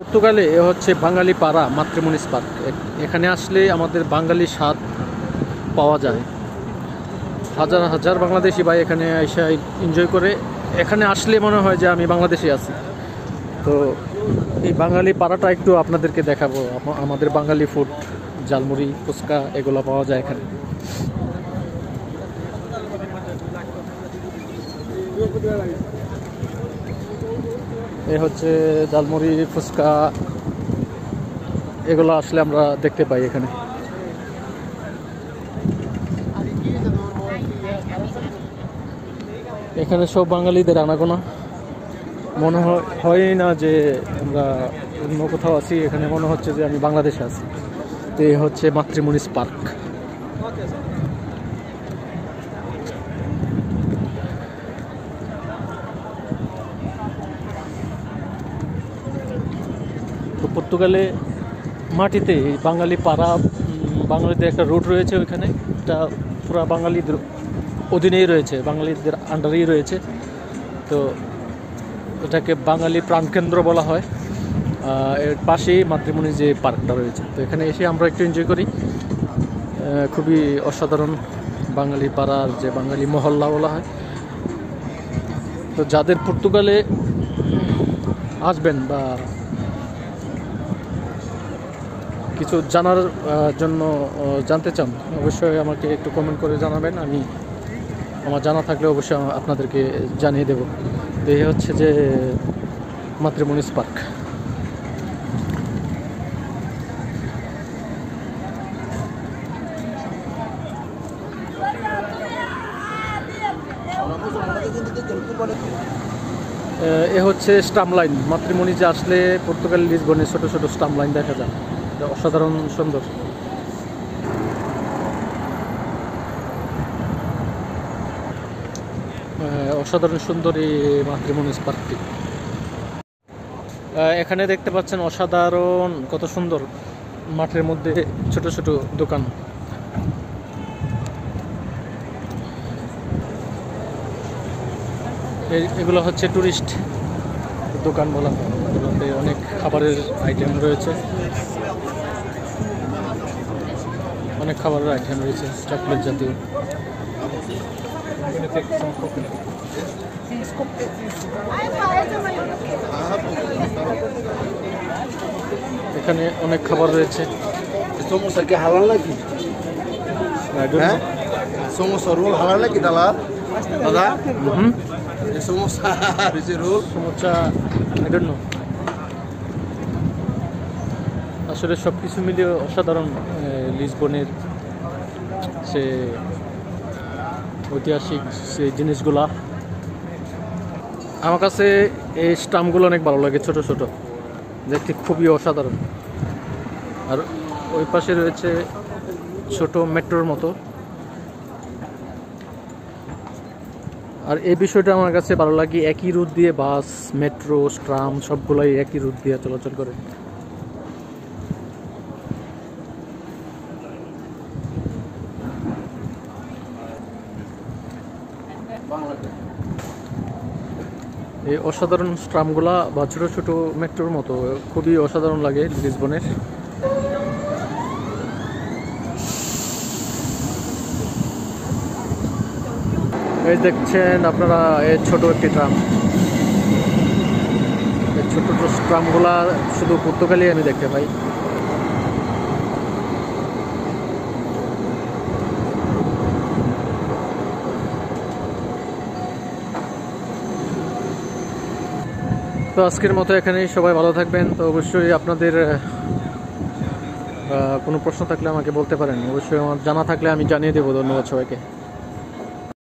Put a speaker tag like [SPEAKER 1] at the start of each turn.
[SPEAKER 1] পর্তুগালে এ হচ্ছে বাঙালি পাড়া মাতৃমনিস পার্ক। এখানে আসলে আমাদের বাঙালি স্বাদ পাওয়া যায়। হাজার হাজার বাংলাদেশি ভাই এখানে এসে এনজয় করে। এখানে আসলে মনে হয় যে আমি বাংলাদেশে আছি। তো এই বাঙালি পাড়াটা একটু আপনাদেরকে দেখাবো। আমাদের বাঙালি ফুড, ঝালমুড়ি, ফুচকা এগুলো পাওয়া যায় এখানে। এ হচ্ছে ঝালমুড়ি, ফুচকা, এগুলো আসলে আমরা দেখতে পাই এখানে। এখানে সব বাঙালিদের আনাগোনা। মনে হয় না যে আমরা অন্য কোথাও আছি, এখানে মনে হচ্ছে যে আমি বাংলাদেশে আছি। তো এই হচ্ছে মাতৃমনিস পার্ক। তো পর্তুগালে মাটিতে বাঙালি পাড়া, বাঙালিদের একটা রোড রয়েছে ওইখানে। এটা পুরা বাঙালিদের অধীনেই রয়েছে, বাঙালিদের আন্ডারেই রয়েছে। তো এটাকে বাঙালি প্রাণকেন্দ্র বলা হয়। এর পাশেই মাতৃমণি যে পার্কটা রয়েছে। তো এখানে এসে আমরা একটু এনজয় করি। খুবই অসাধারণ বাঙালি পাড়ার যে বাঙালি মহল্লা বলা হয়। তো যাদের পর্তুগালে আসবেন বা কিছু জানার জন্য জানতে চান, অবশ্যই আমাকে একটু কমেন্ট করে জানাবেন। আমি আমার জানা থাকলে অবশ্যই আপনাদেরকে জানিয়ে দেব। তো এই হচ্ছে যে মাতৃমনিস পার্ক। এ হচ্ছে স্টাম্প লাইন। মাতৃমণিতে আসলে পর্তুগাল লিসবনে ছোট ছোট স্টাম্প লাইন দেখা যায়। অসাধারণ সুন্দর। অসাধারণ সুন্দর এই মাতৃমনিস পার্কটি। এখানে দেখতে পাচ্ছেন অসাধারণ কত সুন্দর মাঠের মধ্যে ছোট ছোট দোকান। এগুলো হচ্ছে টুরিস্ট দোকান বলা হয়। এগুলোতে অনেক খাবারের আইটেম রয়েছে, অনেক খাবারের আইটেম রয়েছে, চকলেট জাতীয়। এখানে অনেক খাবার রয়েছে।
[SPEAKER 2] সমোসা কি হালাল নাকি? হ্যাঁ, সমোসা রোল হালাল নাকি দাদা? দাদা samosa roll
[SPEAKER 1] samosa I don't know. আসলে সব কিছু মিলিয়ে অসাধারণ লিসবনের সে ঐতিহাসিক সেই জিনিসগুলা। আমার কাছে এই স্টাম্পগুলো অনেক ভালো লাগে, ছোট ছোট, দেখতে খুবই অসাধারণ। আর ওই পাশে রয়েছে ছোট মেট্রোর মতো। আর এই বিষয়টা আমার কাছে ভালো লাগে, একই রুট দিয়ে বাস, মেট্রো, ট্রাম সবগুলাই একই রুট দিয়ে চলাচল করে। এই অসাধারণ ট্রামগুলা বা ছোট ছোট মেট্রোর মতো খুবই অসাধারণ লাগে লিসবনের। এই দেখছেন আপনারা এই ছোট একটি ট্রাম। এই ছোট ছোট ট্রামগুলা শুধু পর্তুগালেই আমি দেখতে পাই। তো আজকের মতো এখানেই, সবাই ভালো থাকবেন। তো অবশ্যই আপনাদের কোনো প্রশ্ন থাকলে আমাকে বলতে পারেন, অবশ্যই আমার জানা থাকলে আমি জানিয়ে দেবো। ধন্যবাদ সবাইকে।